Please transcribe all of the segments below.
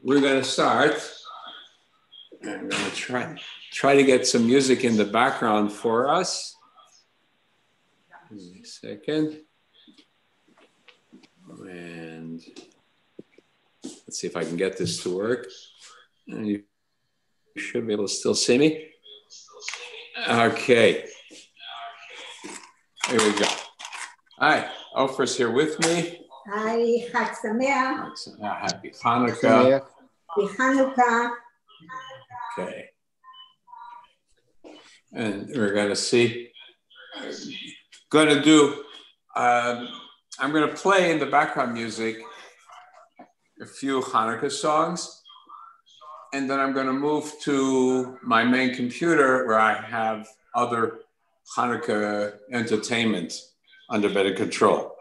we're going to start. I'm going to try to get some music in the background for us. Give me a second. And let's see if I can get this to work. You should be able to still see me. Okay. Here we go. Hi, Oprah's here with me. Hi, Chag Sameach. Happy Chanukah. Happy Chanukah. Okay. And we're going to see. I'm going to play in the background music a few Hanukkah songs. And then I'm going to move to my main computer where I have other Hanukkah entertainment under better control.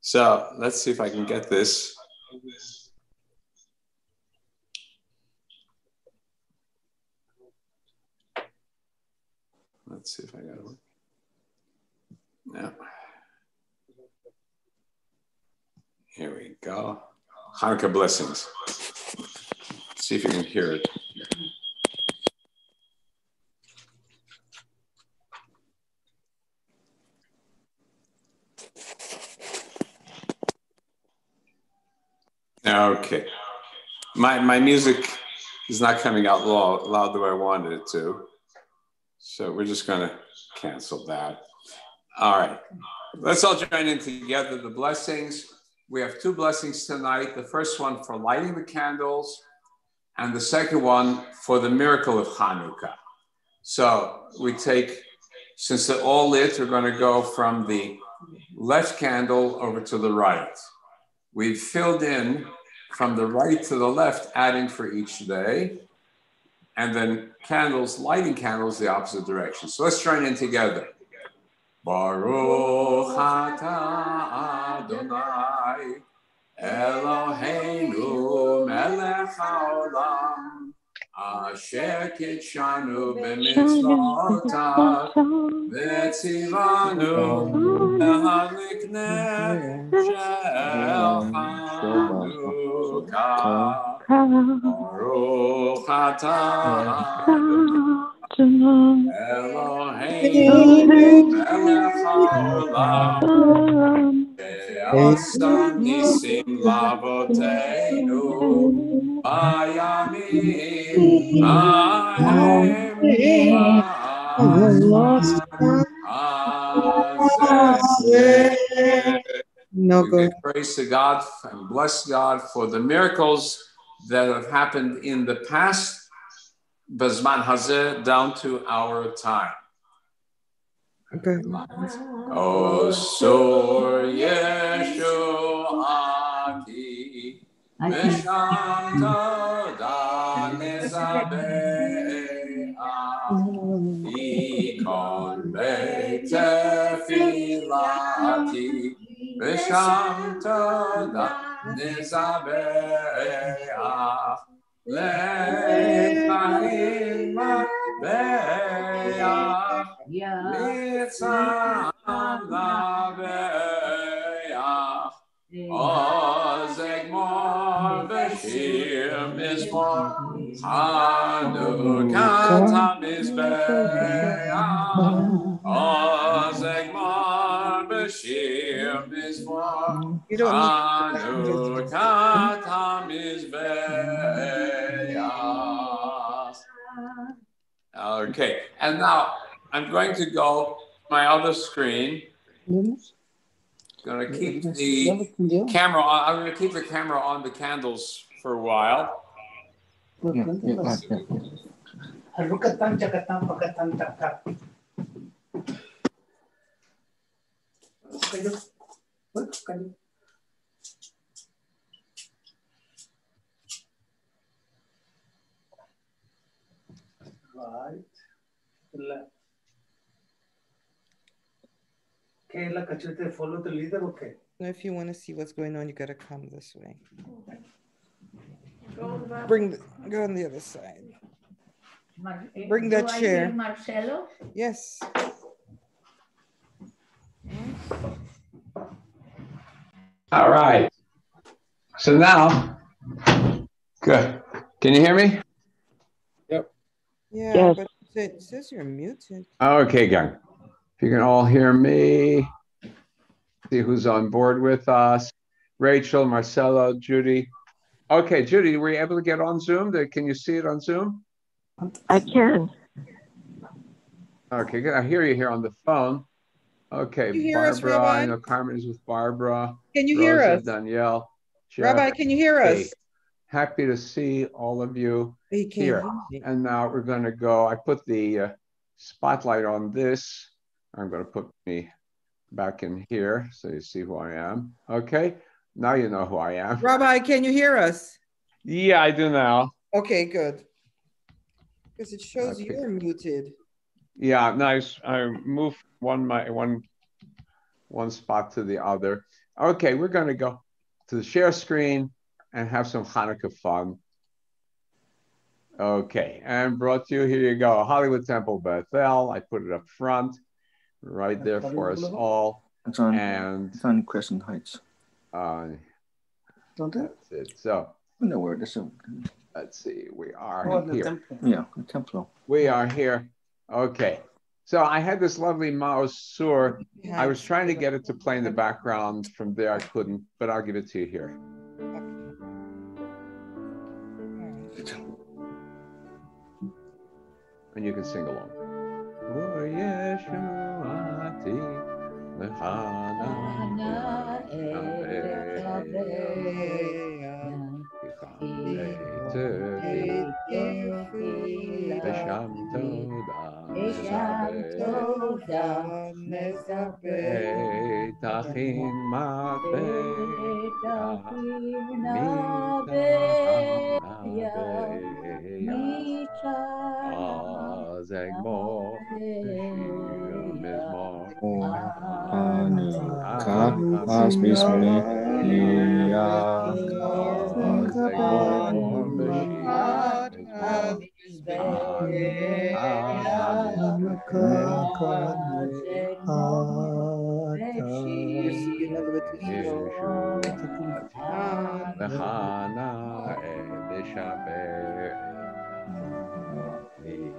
So let's see if I can get this. Let's see if I got it. No. Here we go. Hanukkah blessings. Let's see if you can hear it. Okay. My music is not coming out loud the way I wanted it to. So we're just going to cancel that. All right. Let's all join in together the blessings. We have two blessings tonight. The first one for lighting the candles, and the second one for the miracle of Chanukah. So we take, since they're all lit, we're going to go from the left candle over to the right. We've filled in from the right to the left, adding for each day, and then candles, lighting candles the opposite direction. So let's join in together. Baruch atah Adonai Eloheinu melech haolam asher kitshanu b'mitzvotav v'tzivanu להדליק נר של חנוכה ברוך אתה Eloheinu melech haolam שעשה ניסים לאבותינו בימים ההם We praise to God and bless God for the miracles that have happened in the past, Bazman Hazeh, down to our time. Okay. Osor Yeshuati V'sham Toda Nezabe'a Ikon Beit Tefilati V'sham Toda Nezabe'a L'chaim Be'ach Mitzam Laveach Ozeg Mor B'shir Mizmor Chanukah Tamizbeach Ozeg Mor B'shir Mizmor Chanukah Tamizbeach. Okay, and now I'm going to go to my other screen. Going to keep the camera on. I'm going to keep the camera on the candles for a while. Right, left. Okay, follow the leader, okay? If you want to see what's going on, you got to come this way. Go on the other side. Bring that chair. Marcelo? Yes. All right. So now Good. Can you hear me? Yep. Yeah, Yes. but it says you're muted. Okay, gang. If you can all hear me, see who's on board with us. Rachel, Marcelo, Judy. Okay, Judy, were you able to get on Zoom? Can you see it on Zoom? I can. Okay, good. I hear you here on the phone. Okay, Can you hear us, Barbara, Rabbi? I know Carmen is with Barbara. Can you Rosa, hear us? Danielle, Jeff, Rabbi, can you hear us? Kate. Happy to see all of you He can't here. hear me. And now we're going to go. I put the spotlight on this. I'm going to put me back in here so you see who I am. Okay, now you know who I am. Rabbi, can you hear us? Yeah, I do now. Okay, good. Because it shows Okay. you're muted. Yeah, nice. I moved one spot to the other. Okay, we're going to go to the share screen and have some Hanukkah fun. Okay, and brought to you, here you go, Hollywood Temple Bethel. I put it up front, right there for us all. It's on, and it's on Crescent Heights. Don't it? That's it. So, No, where this is. Let's see, we are here. Yeah, the temple. We are here. Okay. So I had this lovely mouse sur. I was trying to get it to play in the background. From there, I couldn't, but I'll give it to you here. And you can sing along.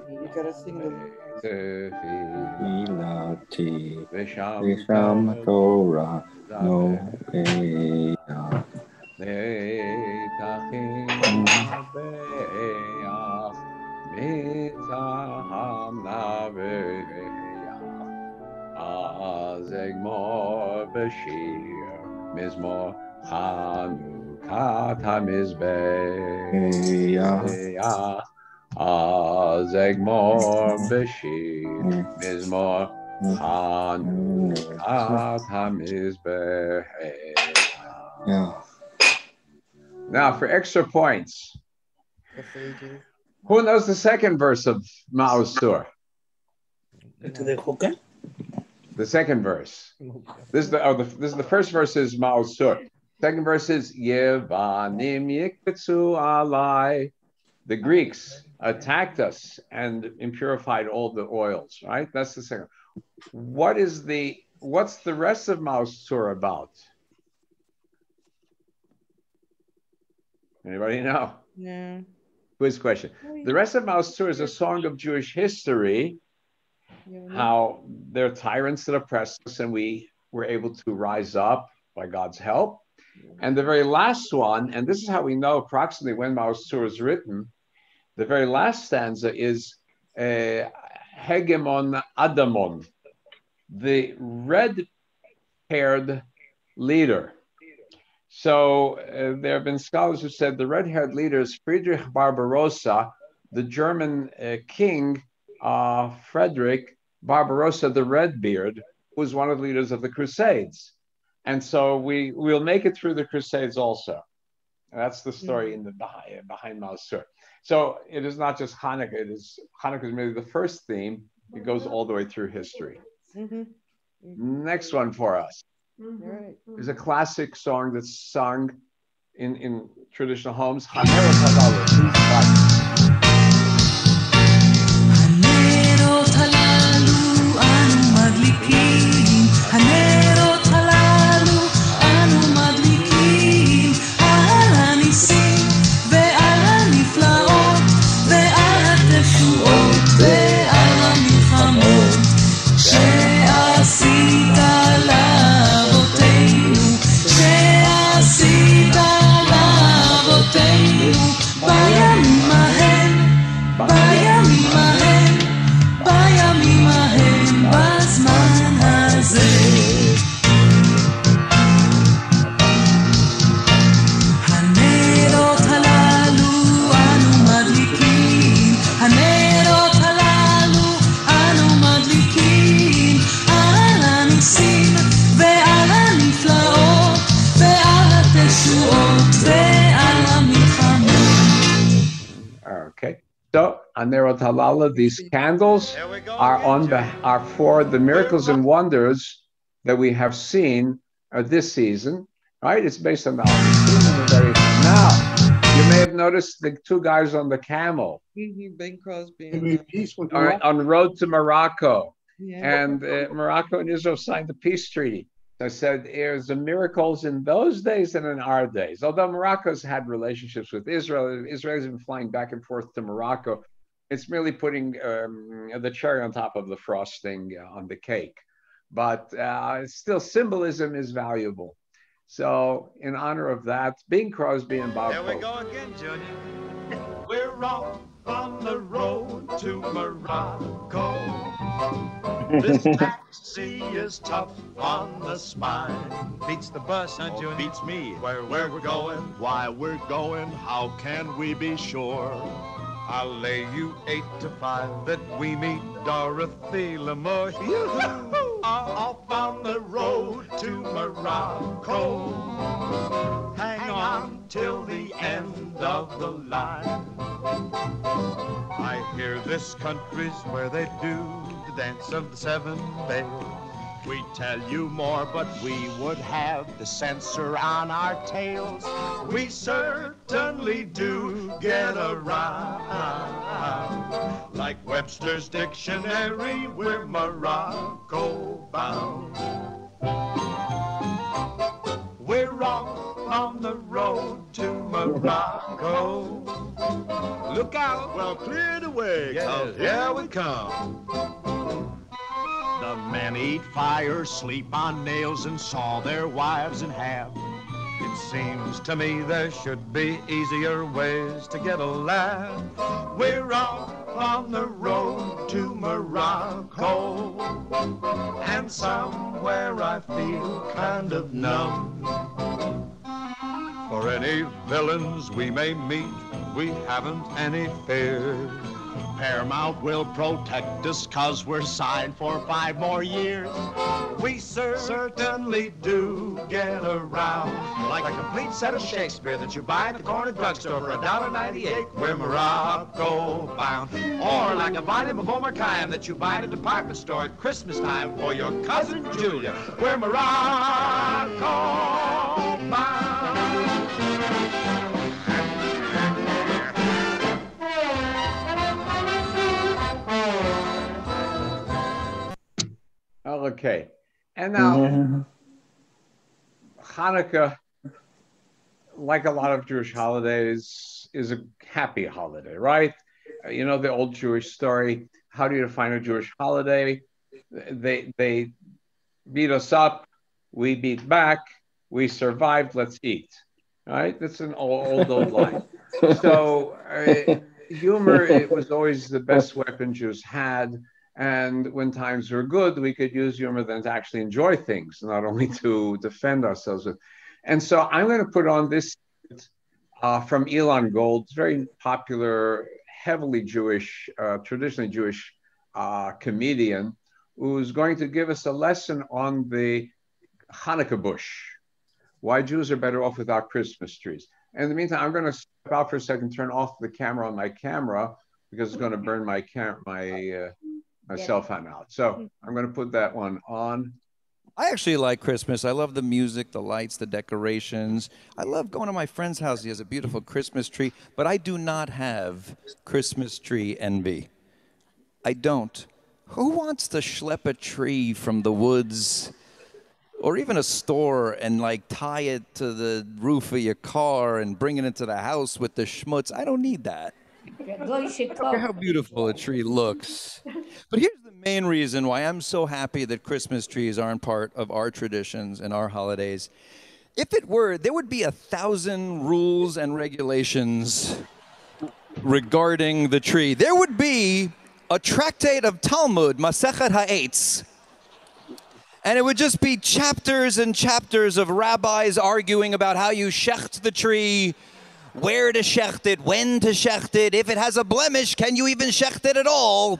You gotta sing the Visham Torah no Mizmor Chanukah HaMizbeach Zegmor B'Shir Mizmor Chanukah HaMizbeach. Now for extra points, who knows the second verse of Ma'oz Sur? The second verse. This is the first verse is Ma'oz Sur. Second verse is Yevanim Yikbetzu Alai. The Greeks attacked us and impurified all the oils. Right. That's the second. What's the rest of Ma'oz Sur about? Anybody know? No. Quiz question. The rest of Ma'oz Sur is a song of Jewish history. How they're tyrants that oppressed us, and we were able to rise up by God's help. And the very last one, and this is how we know approximately when Ma'oz Sur is written, the very last stanza is Hegemon Adamon, the red-haired leader. So there have been scholars who said the red-haired leader is Friedrich Barbarossa, the German king, Frederick Barbarossa, the Redbeard, who was one of the leaders of the Crusades. And so we'll make it through the Crusades also. And that's the story in the behind Ma'oz Sur. So it is not just Hanukkah. Hanukkah is merely the first theme. It goes all the way through history. Next one for us is a classic song that's sung in traditional homes. Hanerot Halalu. Hanerot halalu anu madlikim, hanerot halalu anu madlikim, al hanisim ve'al So, Anerot Halala, these candles are for the miracles and wonders that we have seen this season, right? It's based on the now. You may have noticed the two guys on the camel. Bing Crosby. On the road to Morocco. Yeah. And Morocco and Israel signed the peace treaty. I said there's the miracles in those days and in our days. Although Morocco's had relationships with Israel, Israel's been flying back and forth to Morocco. It's merely putting the cherry on top of the frosting on the cake. But still, symbolism is valuable. So in honor of that, Bing Crosby and Bob There we go again, Junior. We're off on the road to Morocco. This taxi is tough on the spine. Beats the bus, huh, Junior? Beats me. Where we're going, why we're going, how can we be sure? I'll lay you 8 to 5 that we meet Dorothy Lamour. Off on the road to Morocco. Hang on till the end of the line. I hear this country's where they do the dance of the 7 bells. We tell you more, but we would have the censor on our tails. We certainly do get around. Like Webster's dictionary, we're Morocco bound. We're off on the road to Morocco. Look out, well, clear the way, 'cause here we come. The men eat fire, sleep on nails, and saw their wives in half. It seems to me there should be easier ways to get a laugh. We're off on the road to Morocco, and somewhere I feel kind of numb. For any villains we may meet, we haven't any fears. Paramount will protect us 'cause we're signed for 5 more years. We certainly do get around. Like a complete set of Shakespeare that you buy at the corner drugstore for $1.98. We're Morocco bound. Or like a volume of Omar Khayyam that you buy at a department store at Christmas time for your cousin Julia. We're Morocco bound. Okay. And now, Hanukkah, like a lot of Jewish holidays, is a happy holiday, right? You know the old Jewish story. How do you define a Jewish holiday? They beat us up, we beat back, we survived, let's eat. All right? That's an old line. So humor, it was always the best weapon Jews had. And when times were good, we could use humor then to actually enjoy things, not only to defend ourselves with. And so I'm going to put on this from Elon Gold, very popular, heavily Jewish, traditionally Jewish comedian, who's going to give us a lesson on the Hanukkah bush, why Jews are better off without Christmas trees. And in the meantime, I'm going to step out for a second, turn off the camera on my camera, because it's going to burn my cell phone out. So I'm going to put that one on. I actually like Christmas. I love the music, the lights, the decorations. I love going to my friend's house. He has a beautiful Christmas tree, but I do not have Christmas tree envy. I don't. Who wants to schlep a tree from the woods or even a store and like tie it to the roof of your car and bring it into the house with the schmutz? I don't need that. Look how beautiful a tree looks. But here's the main reason why I'm so happy that Christmas trees aren't part of our traditions and our holidays. If it were, there would be 1,000 rules and regulations regarding the tree. There would be a tractate of Talmud, Masechet Ha'etz, and it would just be chapters and chapters of rabbis arguing about how you shecht the tree, where to shecht it, when to shecht it, if it has a blemish, can you even shecht it at all?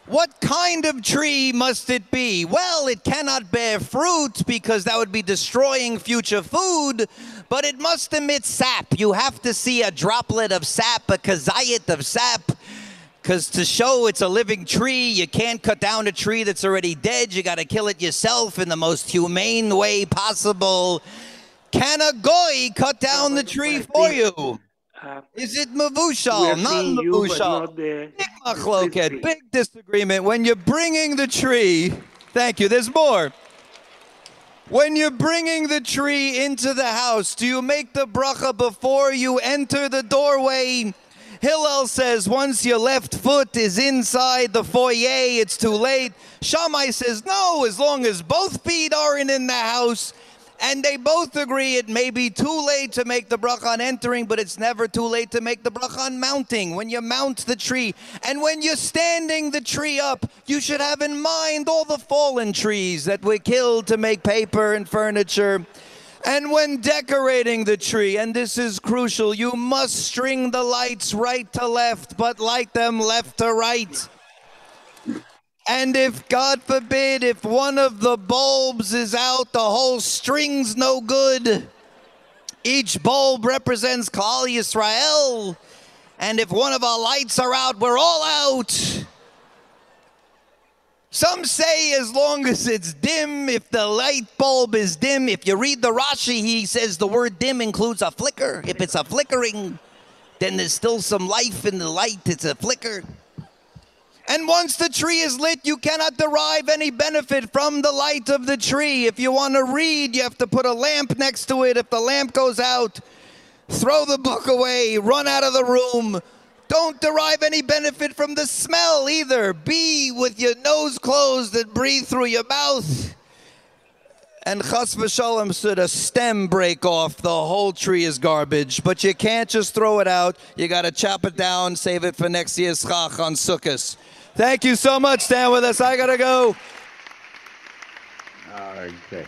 What kind of tree must it be? Well, it cannot bear fruit because that would be destroying future food, but it must emit sap. You have to see a droplet of sap, a kazayit of sap. Because to show it's a living tree, you can't cut down a tree that's already dead. You got to kill it yourself in the most humane way possible. Can a goy cut down the tree for you? Is it mavushal, not mavushal? Big machloket, big disagreement. When you're bringing the tree, thank you, there's more. When you're bringing the tree into the house, do you make the bracha before you enter the doorway? Hillel says once your left foot is inside the foyer, it's too late. Shammai says no, as long as both feet aren't in the house. And they both agree it may be too late to make the bracha on entering, but it's never too late to make the bracha on mounting. When you mount the tree, and when you're standing the tree up, you should have in mind all the fallen trees that were killed to make paper and furniture. And when decorating the tree, and this is crucial, you must string the lights right to left, but light them left to right. And if, God forbid, if one of the bulbs is out, the whole string's no good. Each bulb represents Klal Yisrael. And if one of our lights are out, we're all out. Some say as long as it's dim, if the light bulb is dim, if you read the Rashi, he says the word dim includes a flicker. If it's a flickering, then there's still some life in the light, it's a flicker. And once the tree is lit, you cannot derive any benefit from the light of the tree. If you want to read, you have to put a lamp next to it. If the lamp goes out, throw the book away, run out of the room. Don't derive any benefit from the smell either. Be with your nose closed and breathe through your mouth. And chas v'shalom, should a stem break off, the whole tree is garbage. But you can't just throw it out. You got to chop it down, save it for next year's chach on Sukkot. Thank you so much. Stand with us. I got to go. Okay.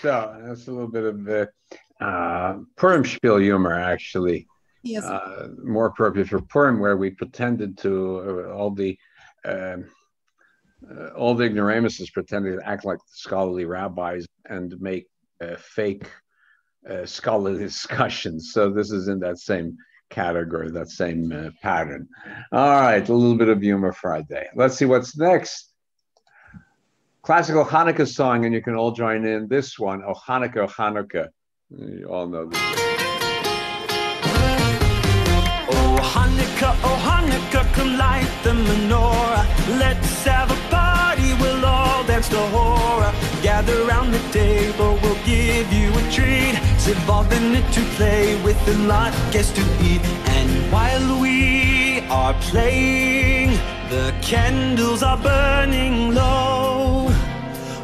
So that's a little bit of Purim spiel humor, actually. Yes. More appropriate for Purim, where we pretended to, all the ignoramuses pretended to act like scholarly rabbis and make fake scholarly discussions. So this is in that same category, that same pattern. All right, a little bit of humor Friday. Let's see what's next. Classical Hanukkah song, and you can all join in this one. Oh Hanukkah, oh Hanukkah. You all know this. Oh Hanukkah, come light the menorah. Let's have a party, we'll all dance the hora. Gather round the table, we'll give you a treat. Sit involved in it to play with a lot guests to eat. And while we are playing, the candles are burning low.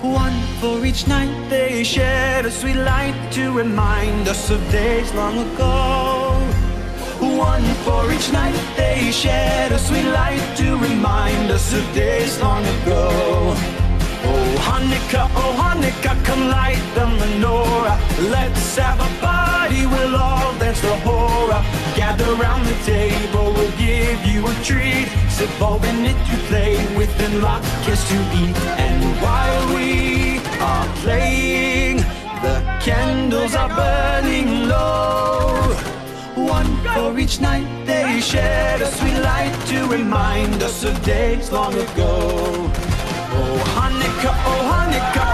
One for each night they shed a sweet light to remind us of days long ago. One for each night they shed a sweet light to remind us of days long ago. Oh Hanukkah, come light the menorah. Let's have a party, we'll all dance the hora. Gather round the table, we'll give you a treat. Sit involved in it to play with and lock kiss to eat. And while we are playing, the candles are burning low. One for each night they shed a sweet light to remind us of days long ago. Oh Hanukkah,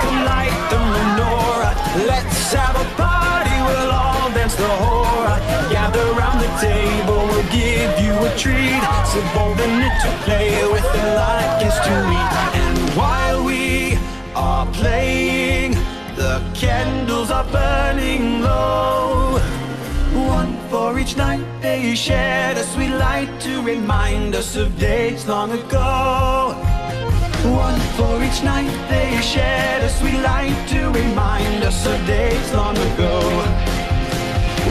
come light the menorah. Let's have a party, we'll all dance the hora. Gather round the table, we'll give you a treat. Sit bold in it to play with the light is to eat. And while we are playing, the candles are burning low. One for each night they shed a sweet light to remind us of days long ago. One for each night they shed a sweet light to remind us of days long ago.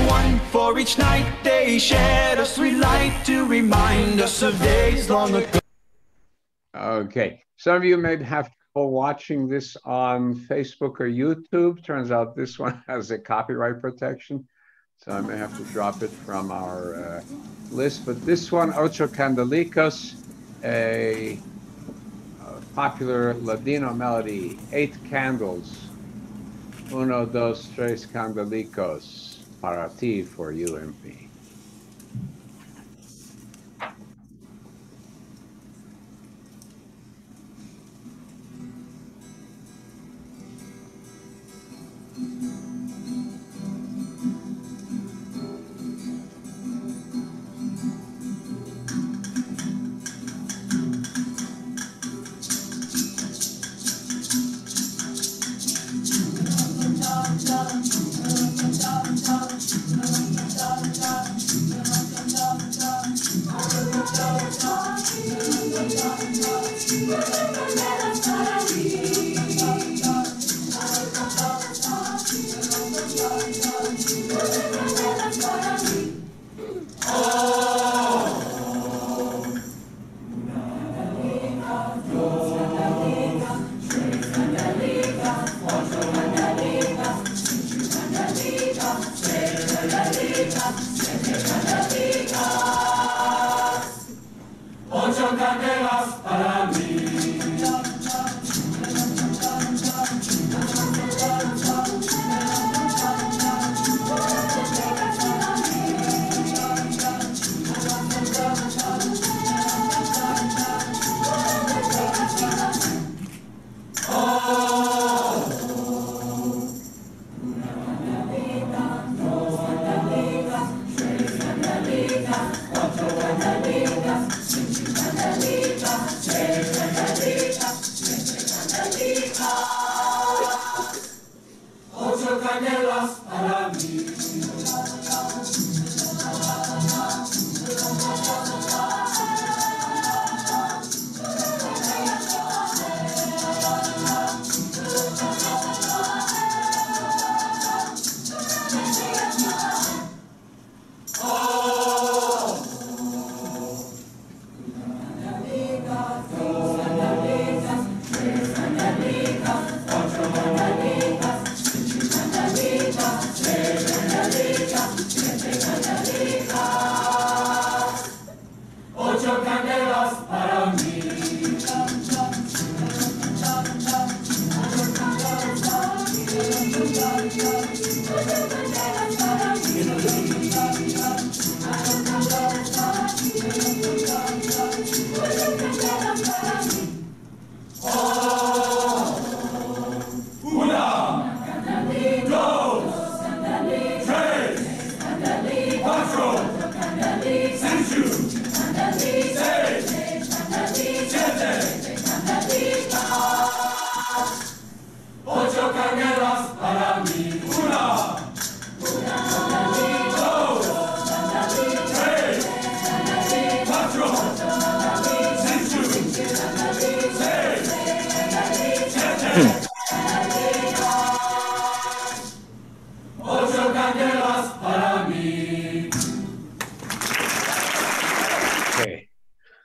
One for each night they shed a sweet light to remind us of days long ago. Okay, some of you may have trouble watching this on Facebook or YouTube. Turns out this one has a copyright protection, so I may have to drop it from our list. But this one, Ocho Candelicos, a popular Ladino melody, 8 candles. Uno, dos, tres candelicos, para ti, for you and me.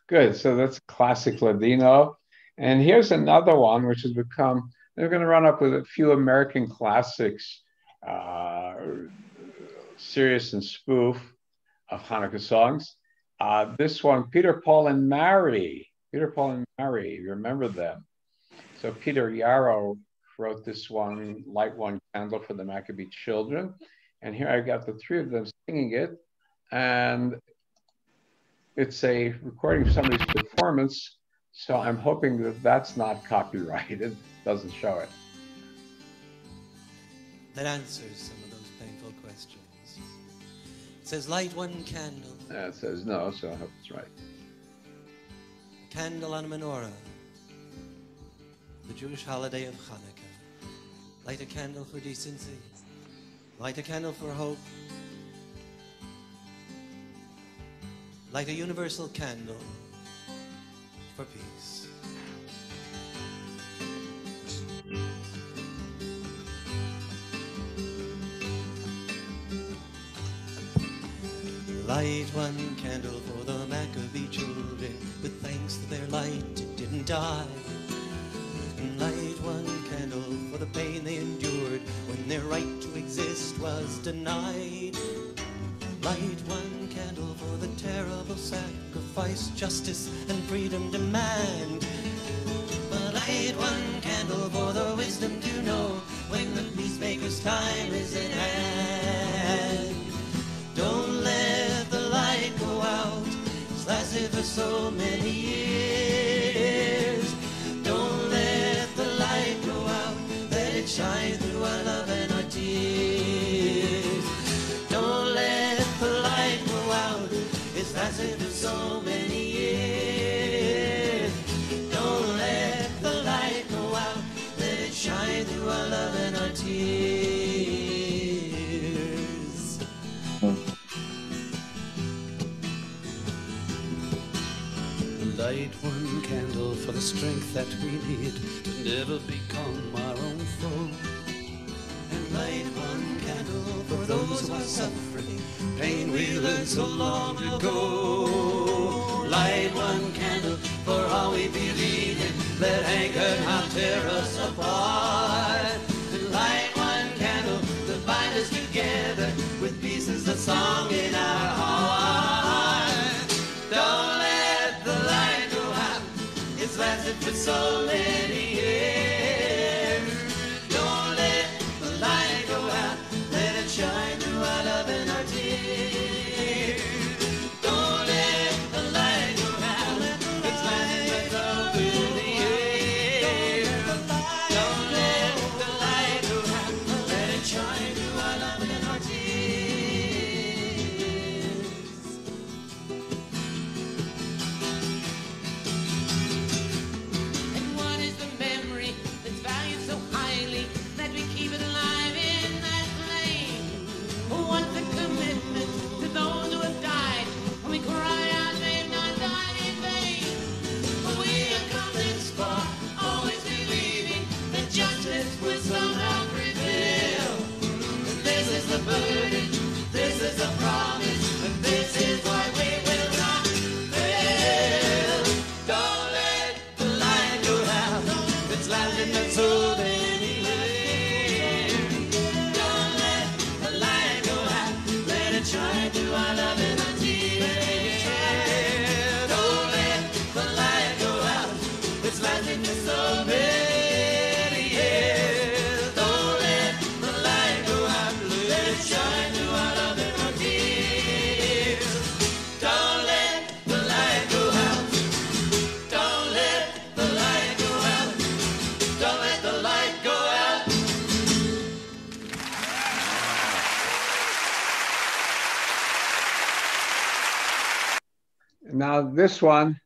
Good. So that's classic Ladino. And here's another one, which has become, they're going to run up with a few American classics, serious and spoof of Hanukkah songs. This one, Peter, Paul, and Mary. Peter, Paul, and Mary, you remember them. So Peter Yarrow wrote this one, Light One Candle for the Maccabee Children. And here I got the three of them singing it. And it's a recording of somebody's performance. So I'm hoping that that's not copyrighted, doesn't show it. That answers some of those painful questions. It says, light one candle. It says no, so I hope it's right. Candle on a menorah. The Jewish holiday of Chanukah. Light a candle for decency. Light a candle for hope. Light a universal candle for peace. Light one candle for the Maccabee children, with thanks to their light it didn't die. And light one candle for the pain they endured when their right to exist was denied. Light one candle for the terrible sacrifice justice and freedom demand. But light one candle for the wisdom to know when the peacemaker's time is at hand. Don't let the light go out, it's lasted for so many years. Don't let the light go out, let it shine through our love and our tears. Don't let the light go out, it's lasted for so many years. Don't let the light go out, let it shine through our love and our tears. Light one candle for the strength that we need to never become our own foe. And light one candle for those who are suffering pain we learned so long ago. Light one candle for all we believe in, let anger not tear us apart. And light one candle to bind us together with pieces of song in our heart. Don't let the light go out, it's lasted for so many years. Don't let the light go out, let it shine through our love and our tears. Don't let the light go out, it's lasted for so many years. Don't let the light go out, let it shine through our love and our tears. And what is the memory that's valued so highly that we keep it alive in that flame? What's the commitment to those who have died when we cry out they've not died in vain? We have come this far, always believing that justice will somehow prevail. This is the burden, this is the promise, and this is why we will not fail. Don't let the light go out, it's lasting for so many years. Don't let the light go out, let it shine through our love and our tears. Don't let the light go out, it's lasting for so many years. Don't let the light go out, let it shine through our love and our tears. Don't let the light go out, don't let the light go out, don't let the light go out. Now this one,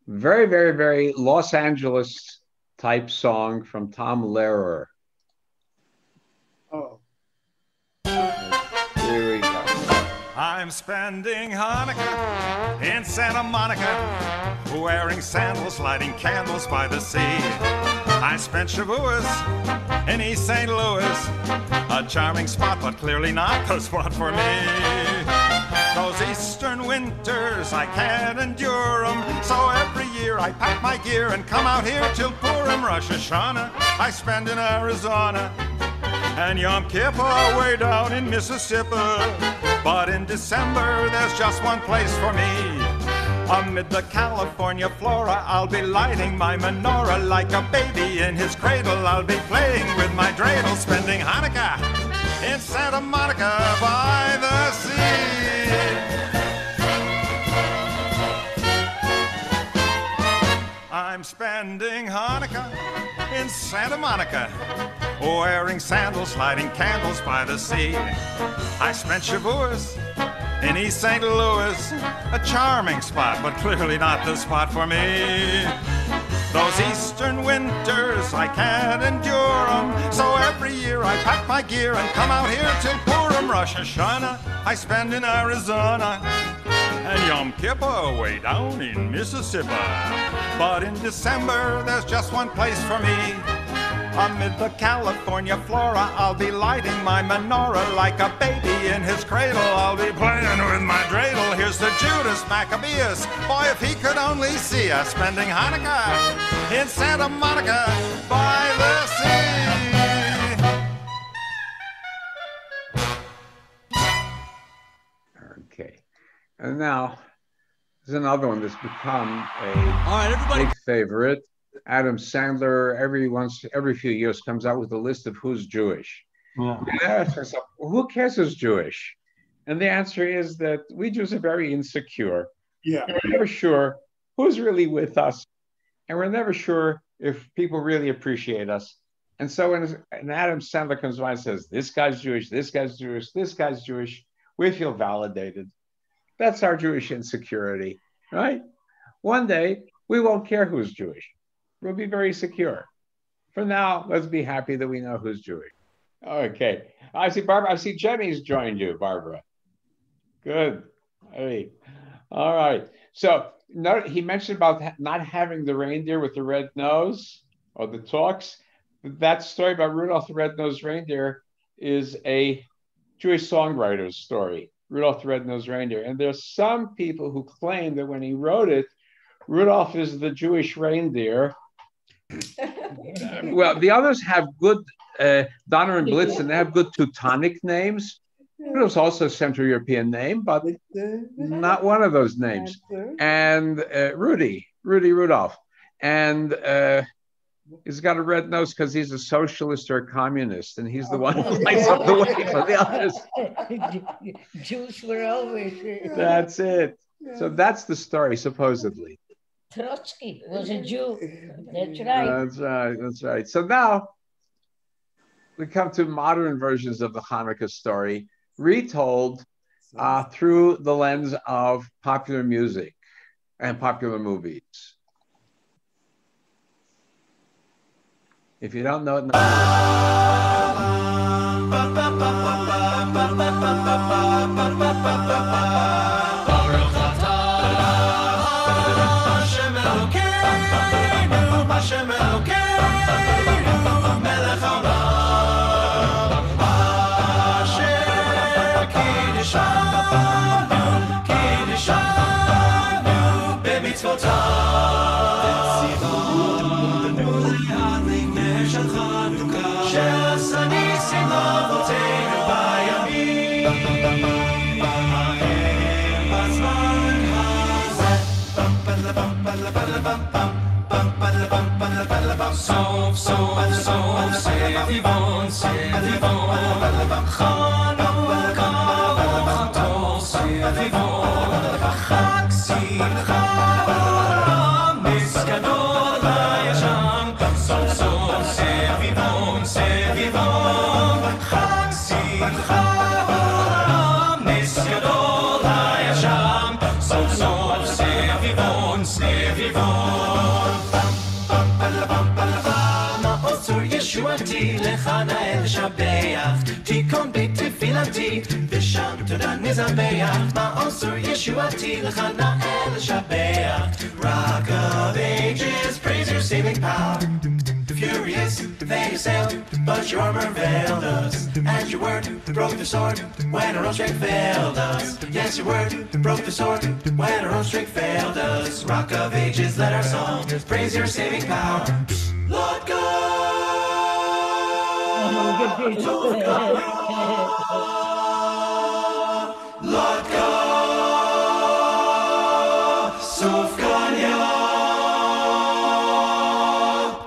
very, very, very Los Angeles type song from Tom Lehrer. Oh. Here we go. I'm spending Hanukkah in Santa Monica, wearing sandals, lighting candles by the sea. I spent Shavuos in East St. Louis, a charming spot, but clearly not the spot for me. Those Those eastern winters, I can't endure 'em. So every year I pack my gear and come out here till Purim. Rosh Hashanah I spend in Arizona, and Yom Kippur way down in Mississippi. But in December there's just one place for me. Amid the California flora, I'll be lighting my menorah. Like a baby in his cradle, I'll be playing with my dreidel, spending Hanukkah in Santa Monica by the sea. I'm spending Hanukkah in Santa Monica, wearing sandals, lighting candles by the sea. I spent Shavuos in East St. Louis, a charming spot, but clearly not the spot for me. Those eastern winters, I can't endure 'em. So every year I pack my gear and come out here till Purim. Rosh Hashanah I spend in Arizona, and Yom Kippur way down in Mississippi. But in December there's just one place for me. Amid the California flora, I'll be lighting my menorah. Like a baby in his cradle, I'll be playing with my dreidel. Here's the Judas Maccabeus. Boy, if he could only see us spending Hanukkah in Santa Monica by the sea. Okay. And now, there's another one that's become a big favorite. Adam Sandler, every few years, comes out with a list of who's Jewish. Yeah. And I ask myself, who cares who's Jewish? And the answer is that we Jews are very insecure. Yeah. And we're never sure who's really with us. And we're never sure if people really appreciate us. And so when Adam Sandler comes by and says, this guy's Jewish, this guy's Jewish, this guy's Jewish, we feel validated. That's our Jewish insecurity, right? One day, we won't care who's Jewish. We'll be very secure. For now, let's be happy that we know who's Jewish. Okay. I see Barbara. I see Jenny's joined you, Barbara. Good. Hey. All right. So he mentioned about not having the reindeer with the red nose or the talks. That story about Rudolph the Red-Nosed Reindeer is a Jewish songwriter's story, Rudolph the Red-Nosed Reindeer. And there's some people who claim that when he wrote it, Rudolph is the Jewish reindeer. Well, the others have good, Donner and Blitzen, they have good Teutonic names. Rudolph's also a Central European name, but not one of those names. And Rudy Rudolph. And he's got a red nose because he's a socialist or a communist, and he's the one who lights up the way for the others. Jews were always. That's it. So that's the story, supposedly. Trotsky was a Jew. That's right. That's right. So now we come to modern versions of the Hanukkah story, retold through the lens of popular music and popular movies. If you don't know it, סוף סוף סוף סביבון סביבון חנוכה אורחתו סביבון חג שמחה נס גדול הישן סוף סוף סביבון סביבון חג שמחה נס גדול הישן סוף סוף סביבון סביבון ישועתי לך נאה לשבח תיקון בית תפילתי ושם תודה נזבח מעוזר ישועתי לך נאה לשבח Rock of ages praise your saving power furious, they assailed, but your armor veiled us. And your word broke the sword when our own strength failed us. Yes, your word broke the sword when our own strength failed us. Rock of ages, let our song praise your saving power. Lord God, Lord God, Lord God, Sufganya.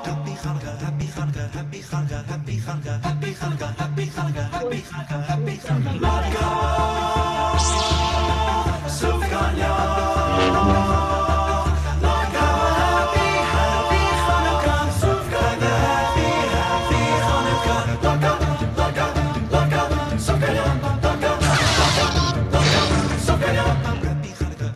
Happy Chanukah, happy Chanukah, happy Chanukah, happy Chanukah, happy Chanukah, happy Chanukah, happy Chanukah, happy Chanukah. Lord God, Sufganya. Lord God, happy Chanukah, Sufganya, happy Chanukah. Lord God, Lord God, Lord God, Sufganya, Lord God, Sufganya. Happy Chanukah,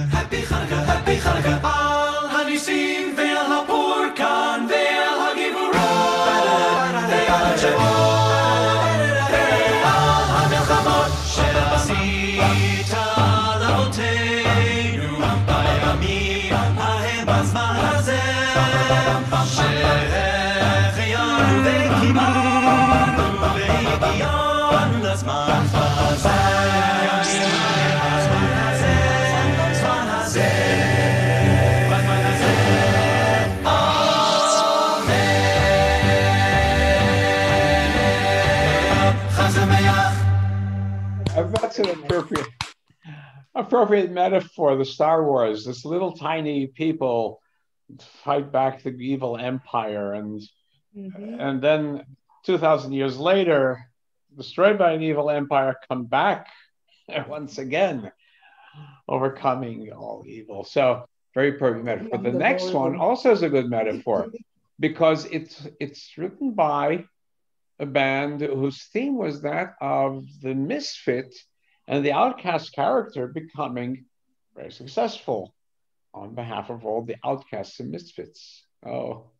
happy Chanukah, happy Chanukah. Al hanisim ve'al hapurkan ve'al hagivurot ve'al hashemot ve'al hamilchamot she'asita lavoteinu ba'yamim hahem b'zman hazeh she'echeyanu ve'kibanu ve'higiyanu lezman hazeh zman hazeh. That's an appropriate metaphor. The Star Wars, this little tiny people fight back the evil empire, and then 2,000 years later, destroyed by an evil empire, come back once again, overcoming all evil. So very appropriate metaphor. The next one also is a good metaphor because it's written by a band whose theme was that of the misfit and the outcast character becoming very successful on behalf of all the outcasts and misfits. Oh,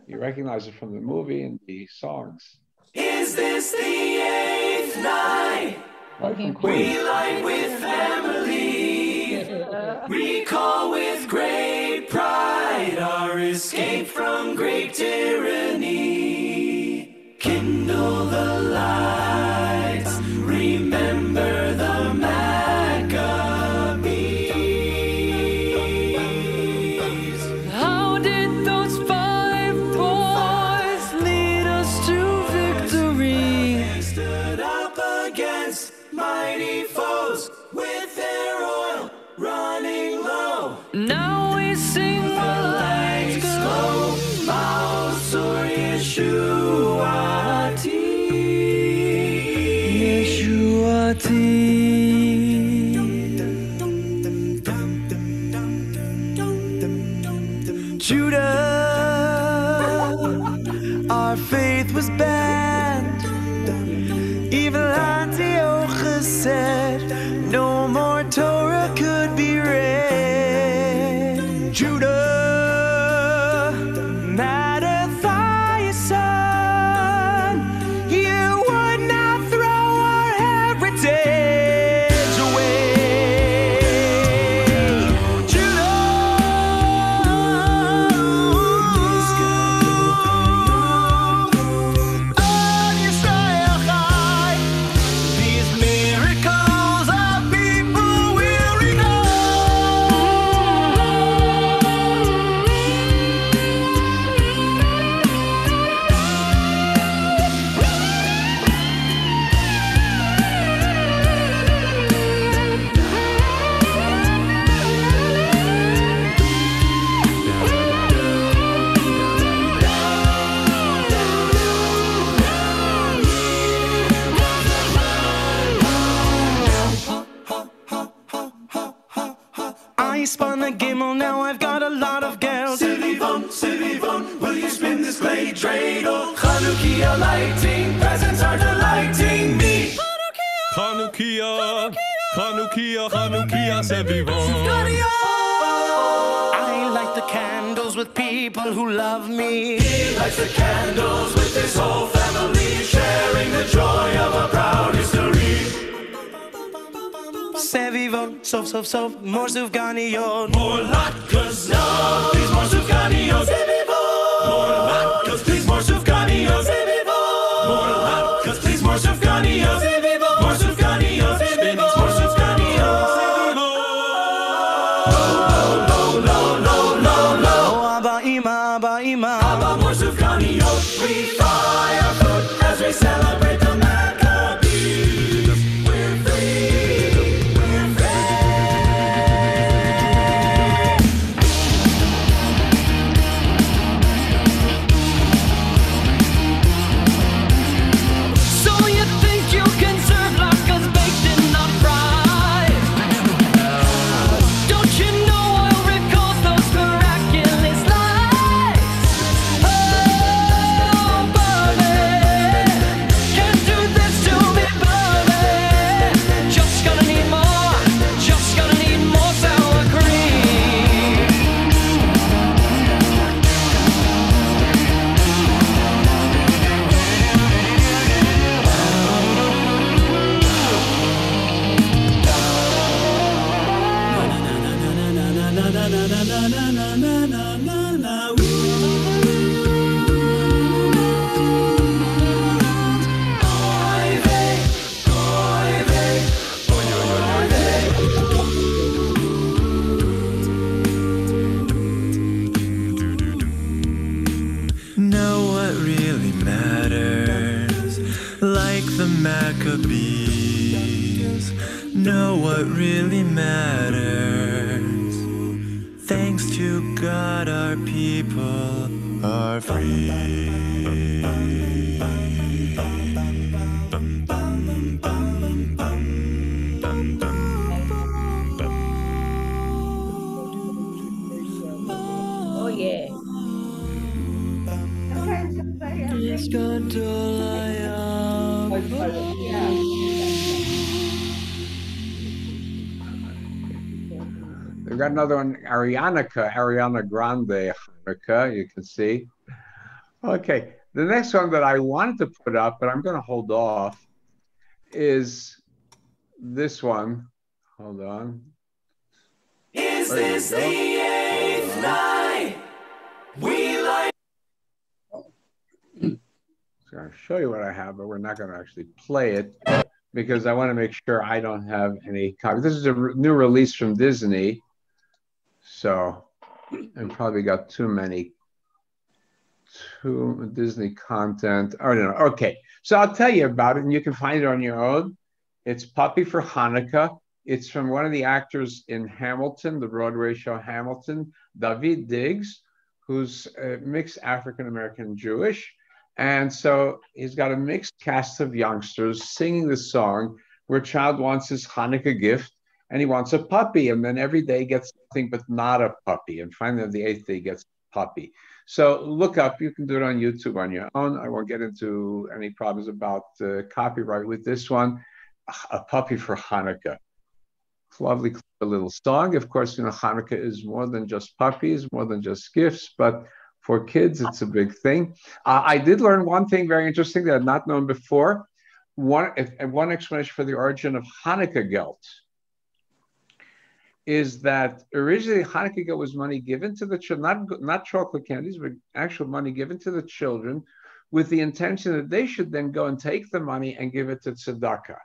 you recognize it from the movie and the songs. Is this the eighth night? Right from Queen. We light with family, recall with great pride our escape from great tyranny. Kindle the lights, remember the Maccabees. How did those 5 boys lead us to victory? They stood up against mighty foes with their oil running low. Now we sing the lights glow. Maosur Yeshuati. Judah, our faith was banned. Evil Antiochus said no more Torah could be read. Judah, Mattathias' son, you would not throw our heritage away. I spun a gimel, now I've got a lot of gals. Sivivon, will you spin this clay dreidel? Chanukah lighting, presents are delighting me. Chanukah, Chanukah, Chanukah, Sivivon. I light the candles with people who love me. He lights the candles with his whole family, sharing the joy of a proud history. Sevivon, sof, more sufganiyot. More latkes, no, these more sufganiyot. Sevivon, more latkes. Know what really matters, like the Maccabees. Know what really matters. Thanks to God, our people are free. Oh, yeah. We've got another one, Ariana Grande, Chanukah, you can see. Okay, the next one that I wanted to put up, but I'm going to hold off, is this one. Hold on. Is this the eighth night? We like. I'm going to show you what I have, but we're not going to actually play it because I want to make sure I don't have any copies. This is a new release from Disney, so I probably got too Disney content. I don't know. Okay, so I'll tell you about it, and you can find it on your own. It's Puppy for Hanukkah. It's from one of the actors in Hamilton, the Broadway show Hamilton, David Diggs, who's mixed African-American Jewish. And so he's got a mixed cast of youngsters singing the song where a child wants his Hanukkah gift and he wants a puppy. And then every day gets something but not a puppy. And finally on the eighth day he gets a puppy. So look up, you can do it on YouTube on your own. I won't get into any problems about copyright with this one. A Puppy for Hanukkah. Lovely little song. Of course, Hanukkah is more than just puppies, more than just gifts, but for kids, it's a big thing. I did learn one thing very interesting that I had not known before. One explanation for the origin of Hanukkah gelt is that originally Hanukkah gelt was money given to the children, not chocolate candies, but actual money given to the children with the intention that they should then go and take the money and give it to tzedakah,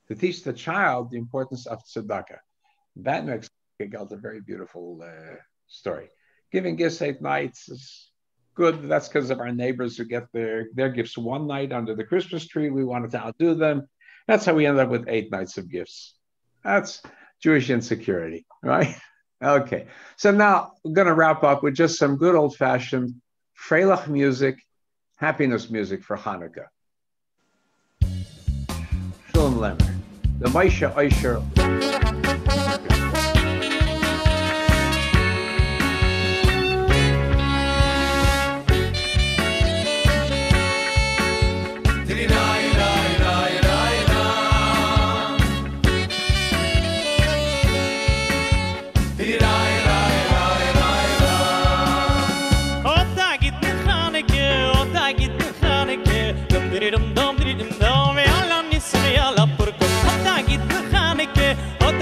to teach the child the importance of tzedakah. That makes Hanukkah gelt a very beautiful story. Giving gifts 8 nights is good. That's because of our neighbors who get their gifts one night under the Christmas tree. We wanted to outdo them. That's how we end up with 8 nights of gifts. That's Jewish insecurity, right? Okay. So now we're going to wrap up with just some good old-fashioned Freilach music, happiness music for Hanukkah. Shalom Lemer. The Maisha Oisher. Dum dum dum dum, we all on this, we all up for good. Hot dog, it's Hanukkah. Hot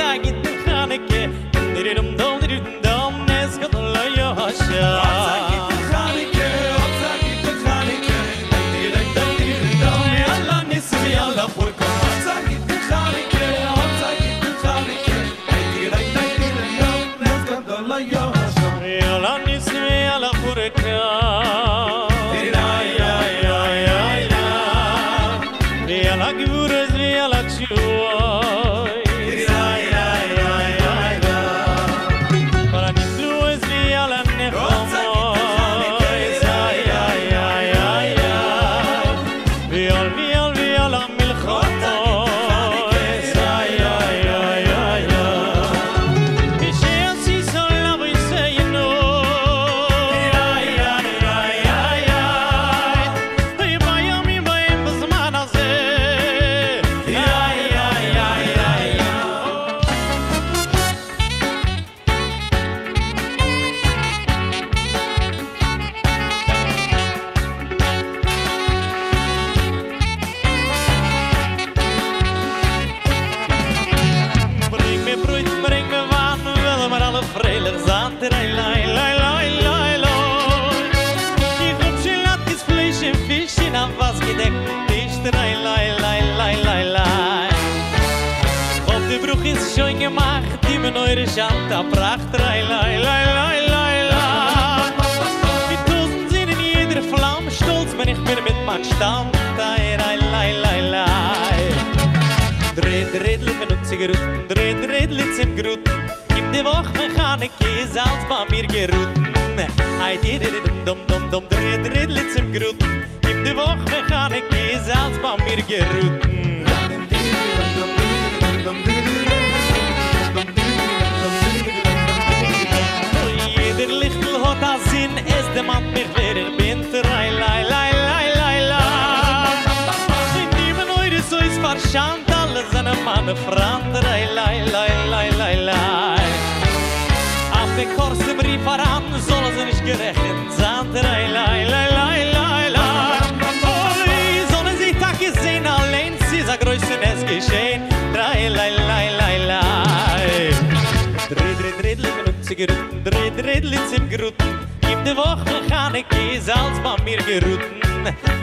nehmen eure Schand, a Pracht, lai, lai, lai, lai, lai, lai. Mit tausend sind in jeder Flamme, stolz bin ich mir mit mein Stand, lai, lai, lai, lai, lai. Dredel, genug Zigaretten, Dredel, zum Gruten. Gib die Woche Mechanike, Salz bei mir geruten. Ei, dum, dum, dum, Dredel, zum Gruten. Gib die Woche Mechanike, Salz bei mir geruten. Jeder Lichtel hat a Sinn, es demand mich wer ich bin, lai, lai, lai, lai, lai, lai. Niemand eure so ist verschand, alle sind meine Frant, lai, lai, lai, lai, lai, lai. Auf der Kurs im Rief voran, sollen sie nicht gerechnet sein, lai, lai, lai, lai, lai, lai. Oh, sollen sie Tage sehen, allein sie ist a größer es geschehen, lai, lai, lai, lai, lai. Dredel, genug Zigaretten, Dredel im Gruten. Gib die Woche Mechanike, Salz bei mir geruten.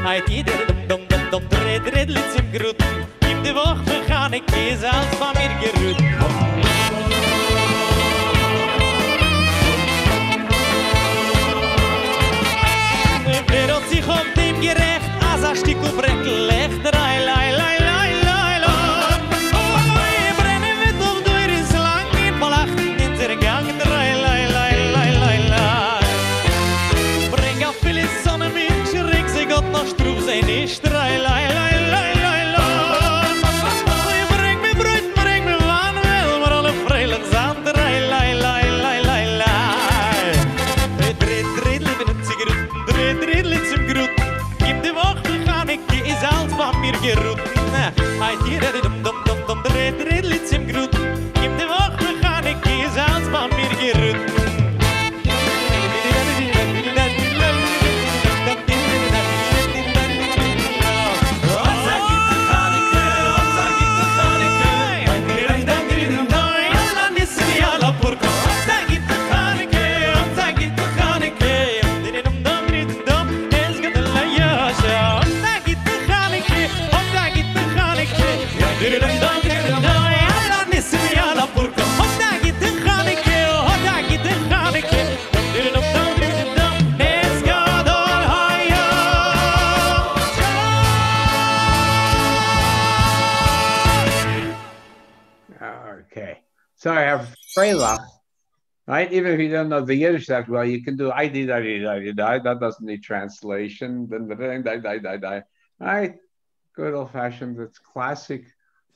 Eit jeder dum, Dredel im Gruten. Gib die Woche Mechanike, Salz bei mir geruten. Wer hat sich auf dem gerecht, als ein Stück Breckel echt, lai, lai, lai, lai, lai, lai. Oh, brennen wir doch durch ins Lang, in Palachten in der Gang, lai, lai, lai, lai, lai, lai. Bring auf viele Sonne mit, schräg sie Gott noch struf, sei nicht, lai, lai, lai, lai, lai, lai. Bring mir Brot, bring mir Wein, will mir alle freilich sein, lai, lai, lai, lai, lai, lai. Dredel, bin ein Zigaretten, Dredel zum Gruten. Gib die Woche Mechanike, ist alles bei mir geruten. Eit jeder dum, Dredel zum Gruten. Gib die Woche Mechanike, ist alles bei mir geruten. Okay. So I have Freilach, right? Even if you don't know the Yiddish that well, you can do I did, that doesn't need translation. Then right? Good old fashioned, it's classic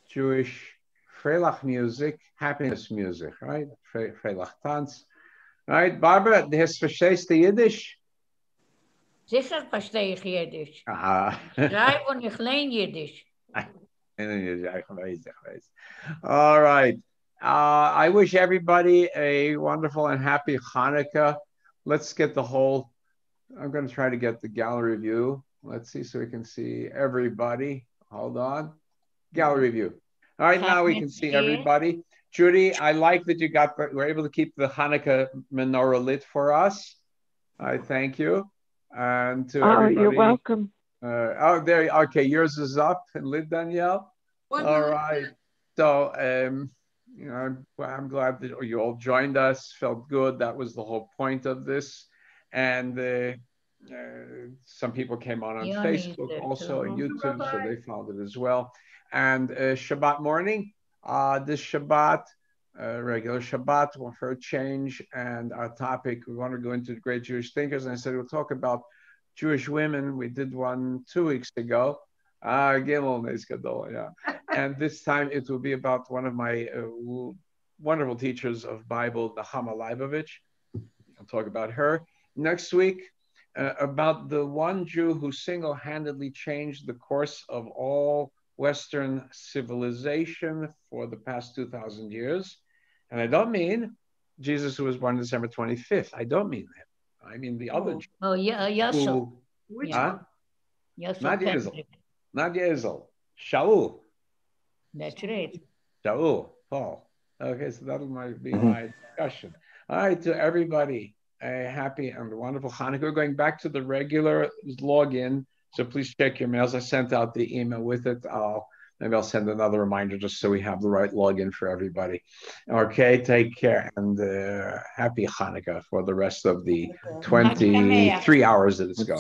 Jewish Freilach music, happiness music, right? Freilach Tanz. Right, Barbara, verstehst du Yiddish? Sicher verstehe ich Jiddisch. Aha. Schreib und ich lerne Jiddisch. All right. I wish everybody a wonderful and happy Hanukkah. Let's get the whole, I'm going to try to get the gallery view. Let's see so we can see everybody. Hold on. Gallery view. All right, now we can see everybody. Judy, I like that you were able to keep the Hanukkah menorah lit for us. I thank you. And to everybody. You're welcome. There. Okay, yours is up and lit, Danielle. All right. So, I'm glad that you all joined us. Felt good. That was the whole point of this. And some people came on Facebook also, and YouTube, so they found it as well. And Shabbat morning, this Shabbat, regular Shabbat, for a change, and our topic, we want to go into the great Jewish thinkers. And I said, we'll talk about Jewish women. We did one 2 weeks ago. Yeah. And this time it will be about one of my wonderful teachers of Bible, Nahama Leibovich. I'll talk about her. Next week, about the one Jew who single-handedly changed the course of all Western civilization for the past 2,000 years. And I don't mean Jesus, who was born December 25th. I don't mean that. I mean the other Jew. Oh, yeah, Yosel. Which one? Not Yosel. Not Yezel. Shaul. That's right. Shaul. Paul. Okay, so that'll be my discussion. All right, to everybody, a happy and wonderful Hanukkah. We're going back to the regular login, so please check your mails. I sent out the email with it. I'll Maybe I'll send another reminder just so we have the right login for everybody. Okay, take care, and happy Hanukkah for the rest of the 23 hours that it's going.